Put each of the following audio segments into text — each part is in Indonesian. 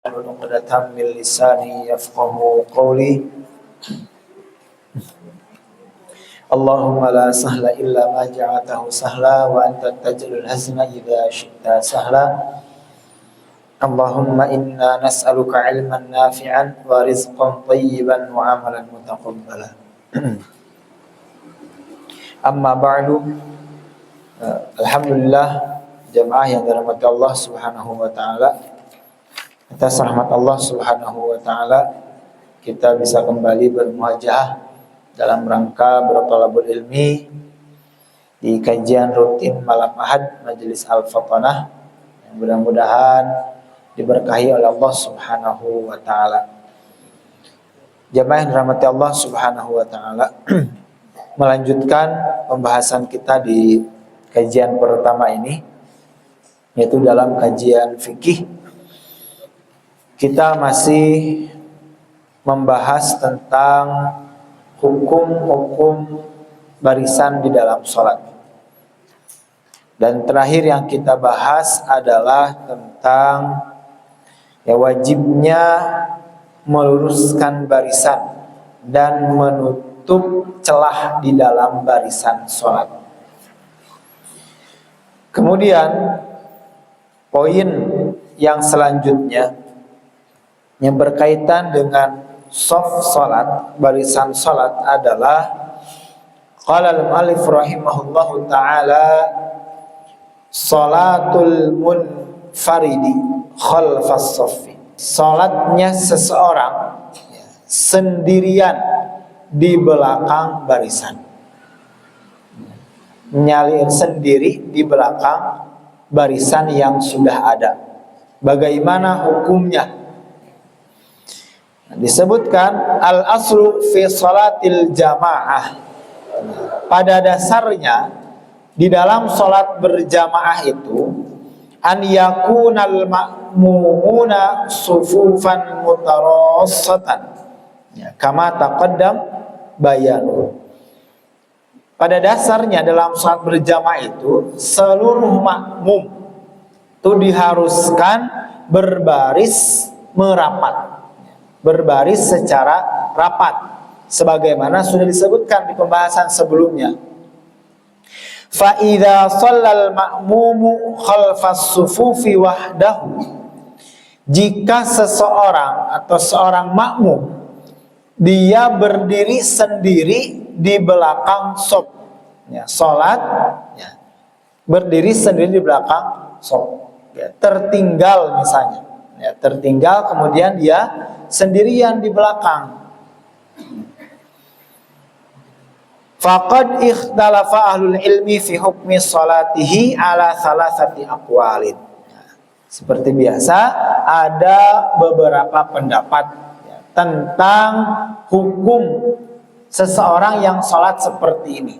'uqdatam min lisani yafqahu qawli. Allahumma la sahla illa ma ja'altahu sahla wa anta taj'alul hazna idza syi'ta sahla. Allahumma inna nas'aluka 'ilman nafi'an wa rizqan thayyiban wa 'amalan mutaqabbala. Amma ba'du. Alhamdulillah jamaah yang dirahmati Allah Subhanahu wa taala. Atas rahmat Allah Subhanahu wa taala kita bisa kembali bermuajah dalam rangka berthalabul ilmi di kajian rutin malam Ahad Majelis Al-Fatanah yang mudah-mudahan diberkahi oleh Allah Subhanahu wa taala. Jamaah yang dirahmati Allah Subhanahu wa taala, melanjutkan pembahasan kita di kajian pertama ini, yaitu dalam kajian fikih. Kita masih membahas tentang hukum-hukum barisan di dalam sholat. Dan terakhir yang kita bahas adalah tentang wajibnya meluruskan barisan dan menutup celah di dalam barisan sholat. Kemudian poin yang selanjutnya yang berkaitan dengan shaf salat, barisan salat adalah qala al-mu'allif rahimahullahu taala salatul munfaridi khalfas shaffi. Salatnya seseorang sendirian di belakang barisan. Nyalir sendiri di belakang barisan yang sudah ada. Bagaimana hukumnya? Disebutkan al-aslu fi salatil jamaah. Pada dasarnya di dalam salat berjamaah itu an yakunal ma'mumuna sufufan mutarassatan. Kama taqaddam bayanu. Pada dasarnya dalam salat berjamaah itu seluruh makmum itu diharuskan berbaris merapat. Berbaris secara rapat sebagaimana sudah disebutkan di pembahasan sebelumnya. Fa idza shallal ma'mumu khalfas sufufi wahdahu, jika seseorang atau seorang makmum dia berdiri sendiri di belakang shaf, salat berdiri sendiri di belakang shaf, tertinggal misalnya, tertinggal kemudian dia sendirian di belakang. Faqad ikhtalafa ahlul ilmi fi hukmi salatihi ala salasati aqwalin. Seperti biasa ada beberapa pendapat tentang hukum seseorang yang salat seperti ini.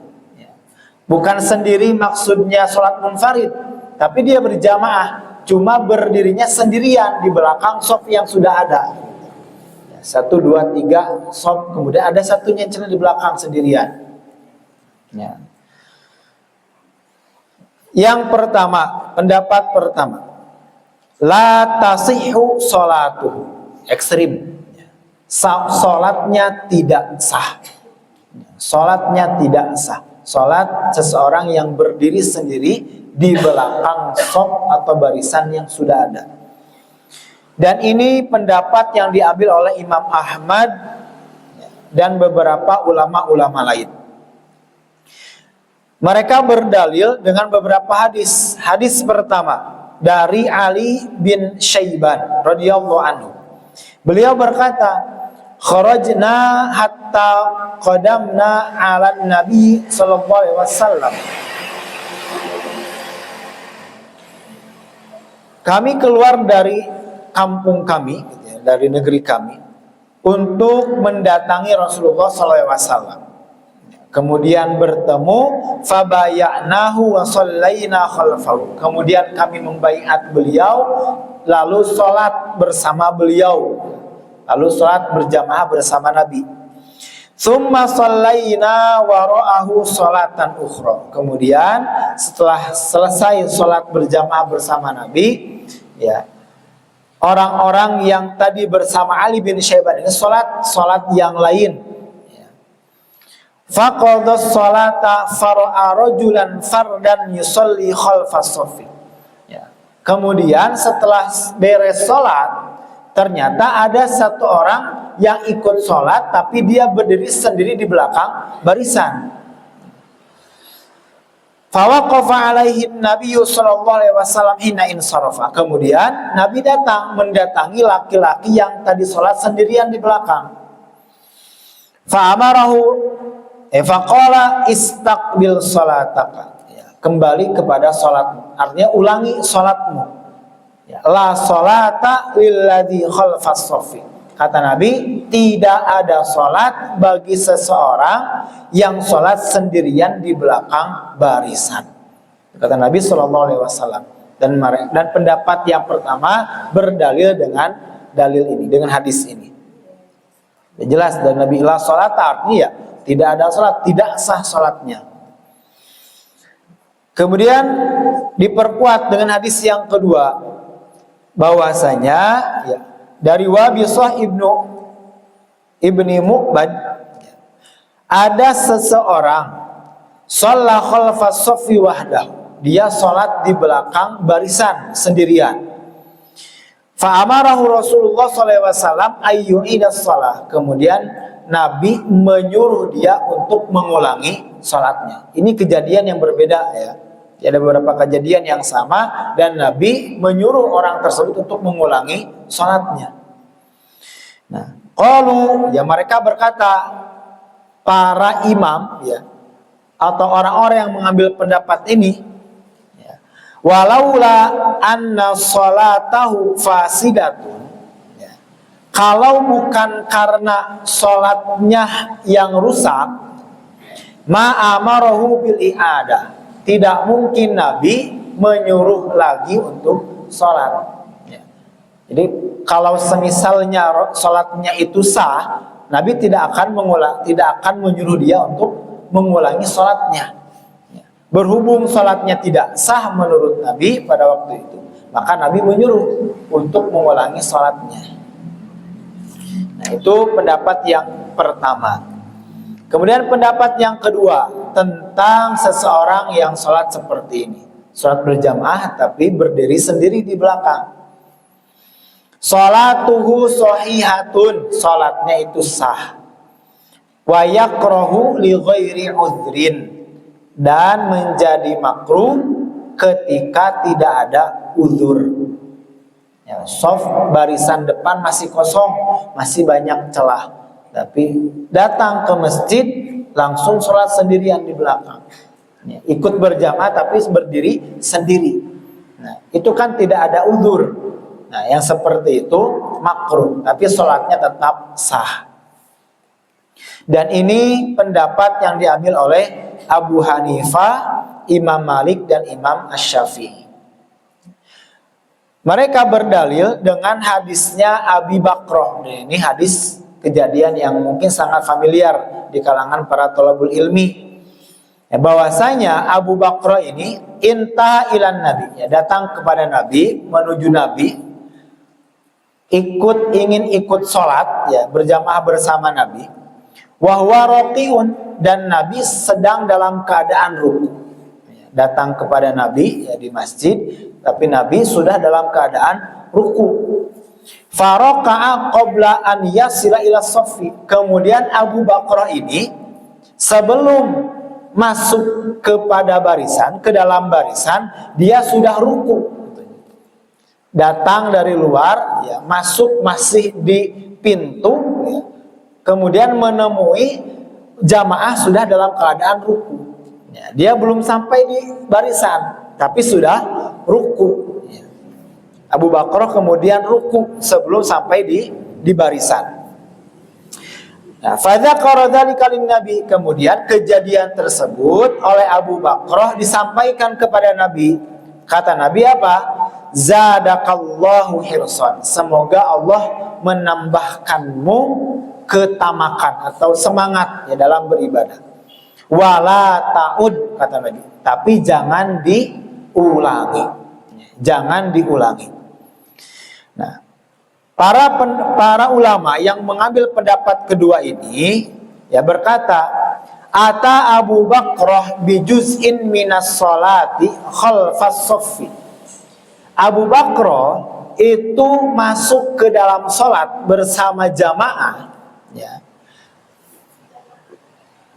Bukan sendiri maksudnya salat munfarid, tapi dia berjamaah, cuma berdirinya sendirian di belakang shaf yang sudah ada. 1, 2, 3 shaf, kemudian ada satunya yang di belakang sendirian. Yang pertama, pendapat pertama, la tasihhu sholatuhu, ekstrim. Salatnya tidak sah. Salatnya tidak sah. Salat seseorang yang berdiri sendiri di belakang shaf atau barisan yang sudah ada. Dan ini pendapat yang diambil oleh Imam Ahmad dan beberapa ulama-ulama lain. Mereka berdalil dengan beberapa hadis. Hadis pertama dari Ali bin Syaiban radhiyallahu anhu. Beliau berkata, "Kharajna hatta qadamna 'ala Nabi sallallahu alaihi wasallam." Kami keluar dari kampung kami, dari negeri kami, untuk mendatangi Rasulullah SAW. Kemudian bertemu, fabaya'nahu wa shallaina khalfahu. Kemudian kami membaiat beliau, lalu sholat bersama beliau, lalu sholat berjamaah bersama Nabi. Tsumma shallaina wara'ahu sholatan ukhra. Kemudian setelah selesai sholat berjamaah bersama Nabi, orang-orang yang tadi bersama Ali bin Syaibah ini salat yang lain. Faqadha sholata fara'a rajulan fardan yusalli khalfas shaffi. Ya. Kemudian setelah beres sholat, ternyata ada satu orang yang ikut sholat tapi dia berdiri sendiri di belakang barisan. Fawaqafa alaihi nabiyyu sallallahu alaihi wasallam hina insarafa. Kemudian Nabi mendatangi laki-laki yang tadi sholat sendirian di belakang. Fa'amarahu faqala istaqbil salataka. Ya, kembali kepada sholatmu. Artinya ulangi sholatmu. Ya, la sholata lilladzi khalfas shaffi. Kata Nabi, tidak ada sholat bagi seseorang yang sholat sendirian di belakang barisan. Kata Nabi SAW. Dan pendapat yang pertama berdalil dengan dalil ini, dengan hadis ini. Ya, jelas dari Nabi, la sholat artinya ya tidak ada sholat, tidak sah sholatnya. Kemudian diperkuat dengan hadis yang kedua, bahwasanya ya, dari Wabisah ibni Mu'bad, ada seseorang shalla khalfas shaffi wahdahu, dia sholat di belakang barisan sendirian. Fa'amarahu Rasulullah SAW ayyu'idas shalah. Kemudian Nabi menyuruh dia untuk mengulangi sholatnya. Ini kejadian yang berbeda ya. Ada beberapa kejadian yang sama dan Nabi menyuruh orang tersebut untuk mengulangi sholatnya. Nah, qalu, ya mereka berkata, para imam ya atau orang-orang yang mengambil pendapat ini, ya, walaula anna sholatahu fasidatun, ya, kalau bukan karena sholatnya yang rusak, ma'amarahu bil i'adah, tidak mungkin Nabi menyuruh lagi untuk sholat. Ya. Jadi kalau semisalnya sholatnya itu sah, Nabi tidak akan menyuruh dia untuk mengulangi sholatnya. Ya. Berhubung sholatnya tidak sah menurut Nabi pada waktu itu, maka Nabi menyuruh untuk mengulangi sholatnya. Nah, itu pendapat yang pertama. Kemudian pendapat yang kedua tentang seseorang yang sholat seperti ini, sholat berjamaah tapi berdiri sendiri di belakang. Sholatuhu shahihatun, sholatnya itu sah. Wa yakrahu li ghairi udhrin, dan menjadi makruh ketika tidak ada uzur. Ya, soft barisan depan masih kosong, masih banyak celah. Tapi datang ke masjid langsung sholat sendirian di belakang. Ya, ikut berjamaah tapi berdiri sendiri. Nah, itu kan tidak ada uzur. Nah, yang seperti itu makruh, tapi sholatnya tetap sah. Dan ini pendapat yang diambil oleh Abu Hanifah, Imam Malik, dan Imam Asy-Syafi'i. Mereka berdalil dengan hadisnya Abi Bakrah. Ini hadis kejadian yang mungkin sangat familiar di kalangan para thalabul ilmi. Ya, bahwasanya Abu Bakrah ini intaha ilan Nabi, ya, datang kepada Nabi, menuju Nabi, ingin ikut sholat, ya, berjamaah bersama Nabi. Wahwa raqiun, dan Nabi sedang dalam keadaan ruku. Ya, datang kepada Nabi, ya, di masjid, tapi Nabi sudah dalam keadaan ruku. Faraqa'a qabla an yasila ila shaffi. Kemudian Abu Bakrah ini sebelum masuk kepada barisan, ke dalam barisan, dia sudah ruku. Datang dari luar, ya, masuk masih di pintu, ya, kemudian menemui jamaah sudah dalam keadaan ruku. Ya, dia belum sampai di barisan, tapi sudah ruku. Abu Bakrah kemudian ruku sebelum sampai di barisan. Nah, fadzakara dzalika lin-nabi, kemudian kejadian tersebut oleh Abu Bakrah disampaikan kepada Nabi. Kata Nabi apa? Zadakallahu hirsan. Semoga Allah menambahkanmu ketamakan atau semangat, ya, dalam beribadah. Wala ta'ud, kata Nabi, tapi jangan diulangi. Jangan diulangi. Nah, Para ulama yang mengambil pendapat kedua ini ya berkata, ata Abu Bakrah bi juz'in minas sholati khalfas soffi. Abu Bakrah itu masuk ke dalam sholat bersama jamaah ya,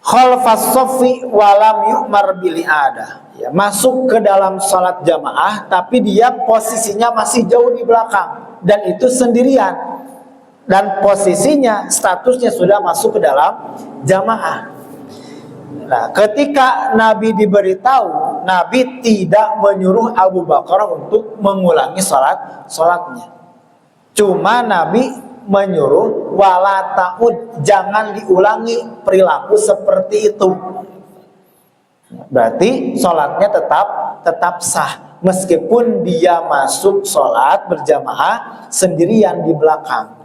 khalfas soffi walam yu'mar bil i'adah ya, masuk ke dalam sholat jamaah tapi dia posisinya masih jauh di belakang dan itu sendirian dan posisinya statusnya sudah masuk ke dalam jamaah. Nah, ketika Nabi diberitahu, Nabi tidak menyuruh Abu Bakar untuk mengulangi sholatnya. Cuma Nabi menyuruh wala ta'ud, jangan diulangi perilaku seperti itu. Berarti sholatnya tetap sah meskipun dia masuk sholat berjamaah sendirian di belakang.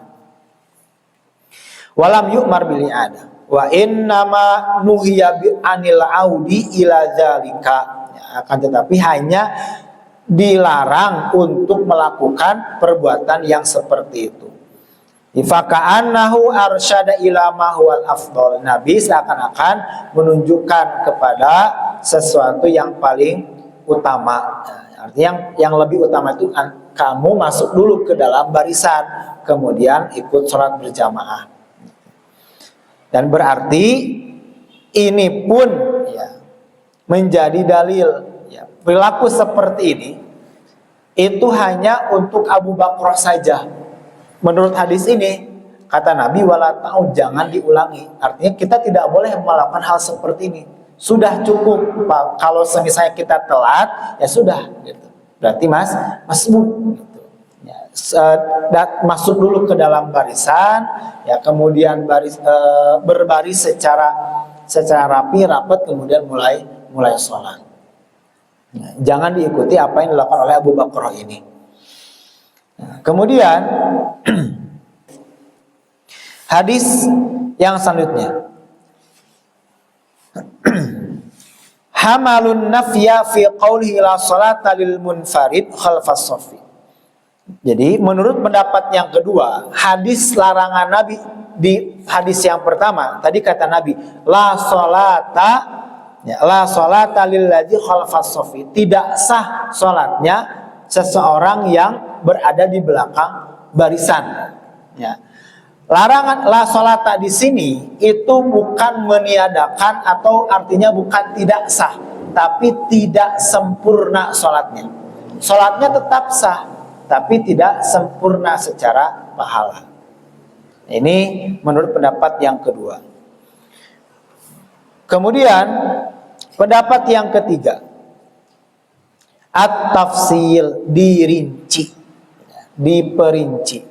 Walam yu'mar bil i'adah wa innama nuhiya bi anil audi ila zalika, akan tetapi hanya dilarang untuk melakukan perbuatan yang seperti itu. Ifaka'annahu arsyada ila ma huwal afdal, Nabi seakan-akan menunjukkan kepada sesuatu yang paling utama. Artinya yang lebih utama itu kamu masuk dulu ke dalam barisan kemudian ikut sholat berjamaah. Dan berarti ini pun ya, menjadi dalil ya, perilaku seperti ini itu hanya untuk Abu Bakar saja. Menurut hadis ini kata Nabi wala ta'ud, jangan diulangi. Artinya kita tidak boleh melakukan hal seperti ini. Sudah cukup kalau misalnya kita telat ya sudah gitu. Berarti masbuk gitu. Masuk dulu ke dalam barisan ya, kemudian berbaris secara rapi rapat, kemudian mulai sholat ya, jangan diikuti apa yang dilakukan oleh Abu Bakar ini. Nah, kemudian hadis yang selanjutnya hamalun nafya fi qawlihi la salata lil munfarid khalfas saffi. Jadi menurut pendapat yang kedua, hadis larangan Nabi di hadis yang pertama tadi kata Nabi la salata lilladzi khalfas saffi, tidak sah salatnya seseorang yang berada di belakang barisan ya. Larangan la salata di sini itu bukan meniadakan atau artinya bukan tidak sah, tapi tidak sempurna salatnya. Salatnya tetap sah tapi tidak sempurna secara pahala. Ini menurut pendapat yang kedua. Kemudian pendapat yang ketiga, at-tafsil, dirinci, diperinci.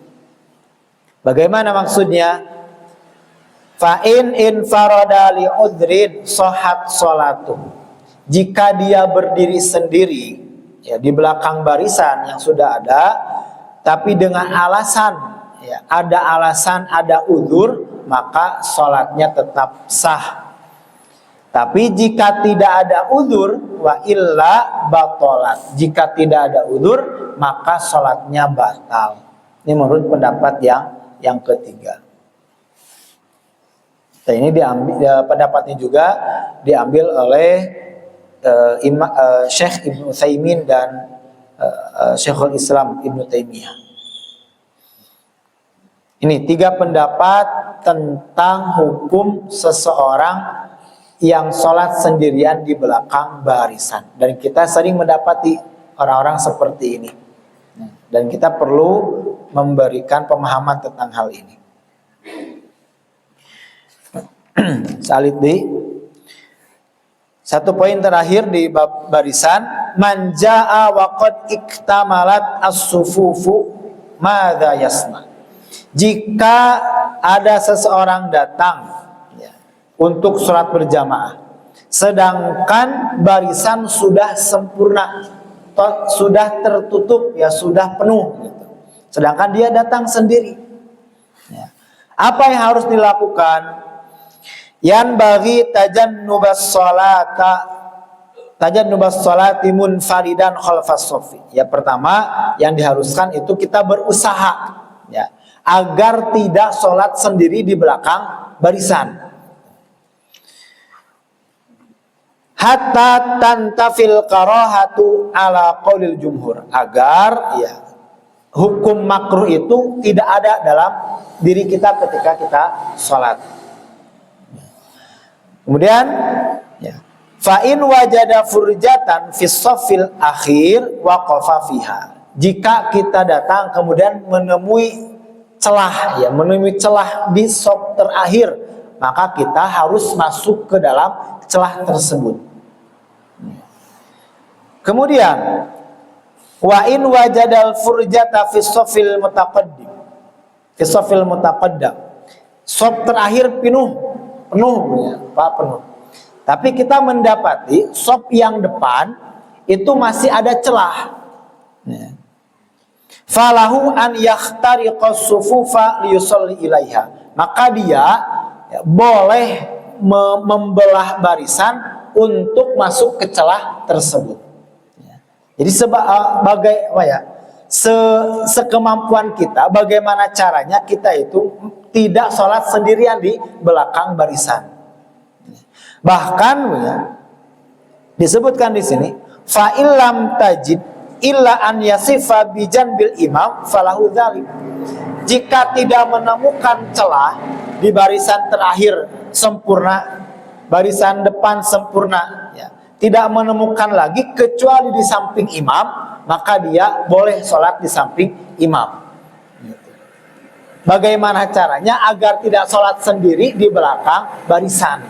Bagaimana maksudnya? Fa in infarada li udhrin shahat salatu. Jika dia berdiri sendiri ya di belakang barisan yang sudah ada, tapi dengan alasan ya, ada uzur, maka sholatnya tetap sah. Tapi jika tidak ada uzur, wa illa batalat, jika tidak ada uzur maka sholatnya batal. Ini menurut pendapat yang ketiga. Dan ini pendapatnya juga diambil oleh Syekh Ibnu Utsaimin dan Syekhul Islam Ibnu Taimiyah. Ini 3 pendapat tentang hukum seseorang yang sholat sendirian di belakang barisan. Dan kita sering mendapati orang-orang seperti ini. Dan kita perlu memberikan pemahaman tentang hal ini. Salid di satu poin terakhir di bab barisan, man jaa wa qad iktamalat as-sufufu madza yasna. Jika ada seseorang datang ya, untuk sholat berjamaah, sedangkan barisan sudah sempurna, sudah tertutup ya, sudah penuh gitu. Sedangkan dia datang sendiri ya. Apa yang harus dilakukan? Yan bagi tajannubas sholati munfaridan khalfas saffi. Ya, pertama yang diharuskan itu kita berusaha ya, agar tidak sholat sendiri di belakang barisan. Hatta tantafil karahatu ala qaulil jumhur, agar ya hukum makruh itu tidak ada dalam diri kita ketika kita sholat. Kemudian ya, fa in wajada furjatan fi shaffil akhir waqafa fiha, jika kita datang kemudian menemui celah, ya menemui celah di shaf terakhir, maka kita harus masuk ke dalam celah tersebut. Kemudian wa in wajadal furjata fi shaffil mutaqaddim, fi shaffil mutaqaddam, shaf terakhir penuh ya, Pak, penuh. Tapi kita mendapati shaf yang depan itu masih ada celah. Ya. Falahu an yakhtariqa sufufa liyusalli ilaiha, maka dia ya, boleh membelah barisan untuk masuk ke celah tersebut. Jadi sebagai sekemampuan kita, bagaimana caranya kita itu tidak sholat sendirian di belakang barisan. Bahkan ya, disebutkan di sini, fa illam tajid illa an yasifa bi janbil imam falahu dzalik. Jika tidak menemukan celah di barisan terakhir sempurna, barisan depan sempurna, ya, tidak menemukan lagi kecuali di samping imam, maka dia boleh sholat di samping imam. Bagaimana caranya agar tidak sholat sendiri di belakang barisan?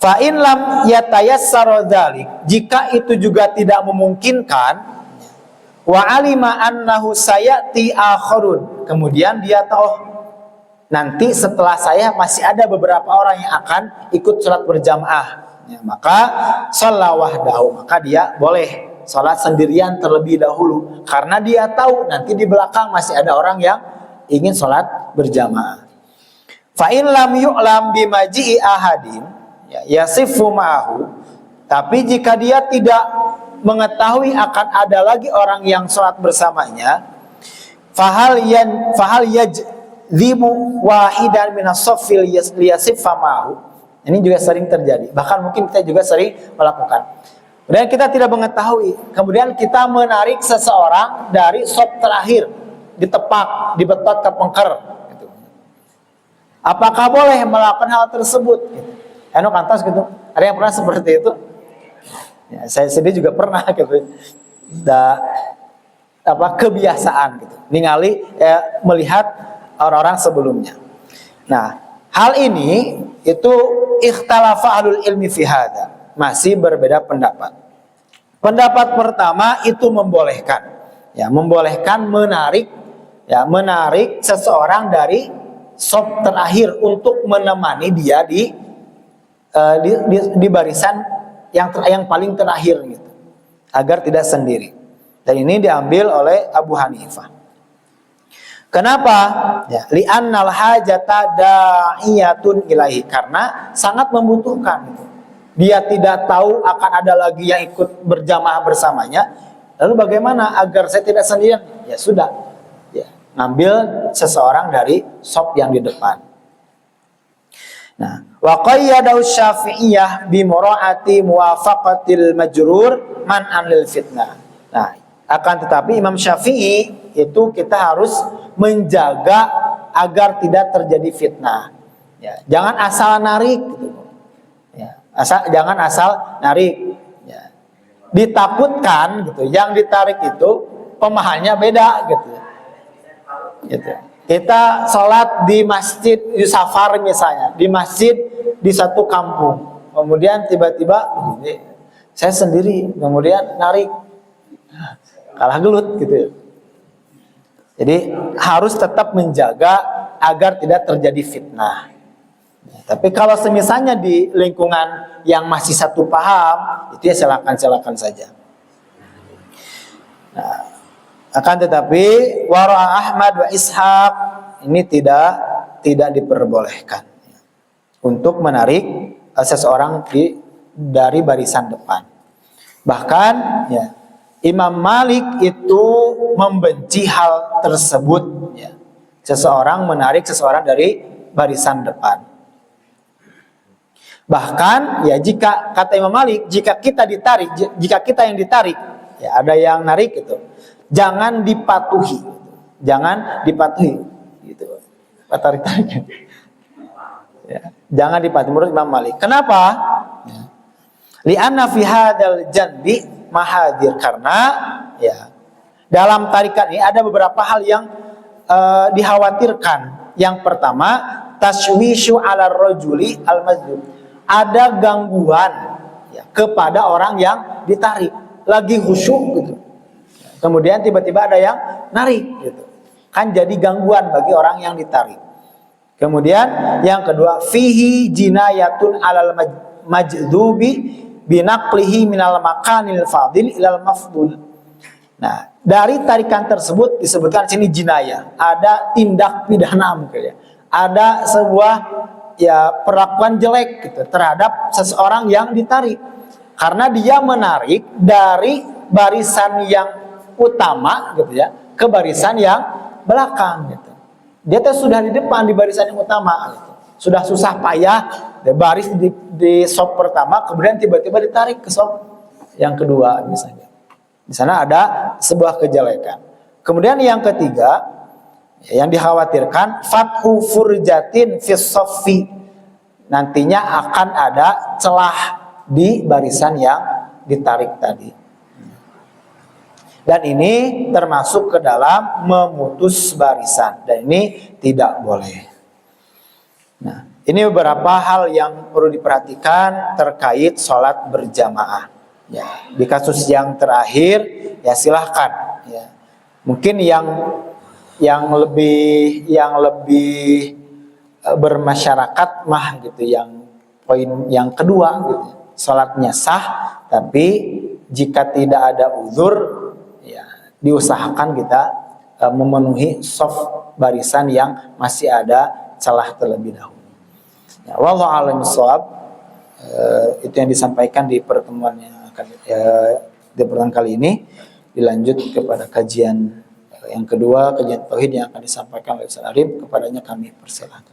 Fa in lam yatayassar dzalik, jika itu juga tidak memungkinkan, wa alima annahu sayati akharun, kemudian dia tahu nanti setelah saya masih ada beberapa orang yang akan ikut sholat berjamaah, ya, maka sholat wahdahu, maka dia boleh sholat sendirian terlebih dahulu, karena dia tahu nanti di belakang masih ada orang yang ingin sholat berjamaah. Fa in lam yu'lam bimaji'i ahadin yasifu ma'ahu, tapi jika dia tidak mengetahui akan ada lagi orang yang sholat bersamanya, fahal yajzimu wahidan minas shaffil liyasifa ma'ahu, ini juga sering terjadi, bahkan mungkin kita juga sering melakukan. Kemudian kita tidak mengetahui, kemudian kita menarik seseorang dari shaf terakhir, ditepak, dibetot ke pengker gitu. Apakah boleh melakukan hal tersebut? Eno kantos gitu. Ada yang pernah seperti itu? Ya, saya sendiri juga pernah gitu. Kebiasaan gitu. Ningali melihat orang-orang sebelumnya. Nah, hal ini itu ikhtalafa ahlul ilmi fi hadza. Masih berbeda pendapat. Pendapat pertama itu membolehkan. Ya, membolehkan menarik seseorang dari shaf terakhir untuk menemani dia di barisan yang paling terakhir gitu, agar tidak sendiri. Dan ini diambil oleh Abu Hanifah. Kenapa? Ya, li'annal hajata da'iyatun ilahi, karena sangat membutuhkan gitu. Dia tidak tahu akan ada lagi yang ikut berjamaah bersamanya. Lalu bagaimana agar saya tidak sendirian? Ya sudah, ya, ngambil seseorang dari shaf yang di depan. Nah, wa qayyadahu Syafi'iyah bi mura'ati muwafaqatil majrur man'an lil fitnah. Nah, akan tetapi Imam Syafi'i itu kita harus menjaga agar tidak terjadi fitnah. Ya, jangan asal narik gitu. Ya, jangan asal narik. Ya. Ditakutkan gitu, yang ditarik itu pemahalnya beda gitu. Gitu. Kita sholat di masjid di safar misalnya, di masjid di satu kampung, kemudian tiba-tiba saya sendiri, kemudian narik, kalah gelut gitu ya. Jadi harus tetap menjaga agar tidak terjadi fitnah. Tapi kalau semisalnya di lingkungan yang masih satu paham, itu ya silakan saja. Nah, akan tetapi wara'a Ahmad wa Ishaq ini tidak diperbolehkan untuk menarik seseorang dari barisan depan. Bahkan ya, Imam Malik itu membenci hal tersebut, ya. Seseorang menarik seseorang dari barisan depan. Bahkan ya jika kata Imam Malik, jika kita yang ditarik, ya ada yang narik itu, jangan dipatuhi, gitu. Tarik-tarik. Ya, jangan dipatuhi menurut Imam Malik. Kenapa? Ya. Li'anna fi hadzal janbi mahadir, karena ya dalam tarikat ini ada beberapa hal yang dikhawatirkan. Yang pertama, tashwishu ala rajuli al-mazlum. Ada gangguan ya, kepada orang yang ditarik, lagi khusyuk gitu. Kemudian tiba-tiba ada yang narik gitu. Kan jadi gangguan bagi orang yang ditarik. Kemudian yang kedua, fihi jinayatun alal majdubi binaqlihi minal makanil fadil ilal mafdul. Nah, dari tarikan tersebut disebutkan sini jinayah, ada tindak pidana mungkin ya. Ada sebuah ya perlakuan jelek gitu terhadap seseorang yang ditarik. Karena dia menarik dari barisan yang utama gitu ya ke barisan yang belakang gitu. Dia tuh sudah di depan di barisan yang utama gitu. Sudah susah payah baris di sop pertama, kemudian tiba-tiba ditarik ke sop yang kedua misalnya. Di sana ada sebuah kejelekan. Kemudian yang ketiga, yang dikhawatirkan fathu furjatin fis saffi. Nantinya akan ada celah di barisan yang ditarik tadi. Dan ini termasuk ke dalam memutus barisan, dan ini tidak boleh. Nah, ini beberapa hal yang perlu diperhatikan terkait sholat berjamaah. Ya, di kasus yang terakhir, ya silahkan. Ya, mungkin yang lebih bermasyarakat mah gitu, yang poin yang kedua gitu, sholatnya sah, tapi jika tidak ada uzur, ya diusahakan kita memenuhi soft barisan yang masih ada celah terlebih dahulu. Ya, wallahu a'lam bishawab. Itu yang disampaikan di pertemuan kali ini. Dilanjut kepada kajian yang kedua, kajian tauhid yang akan disampaikan oleh Ustaz Arif. Kepadanya kami persilahkan.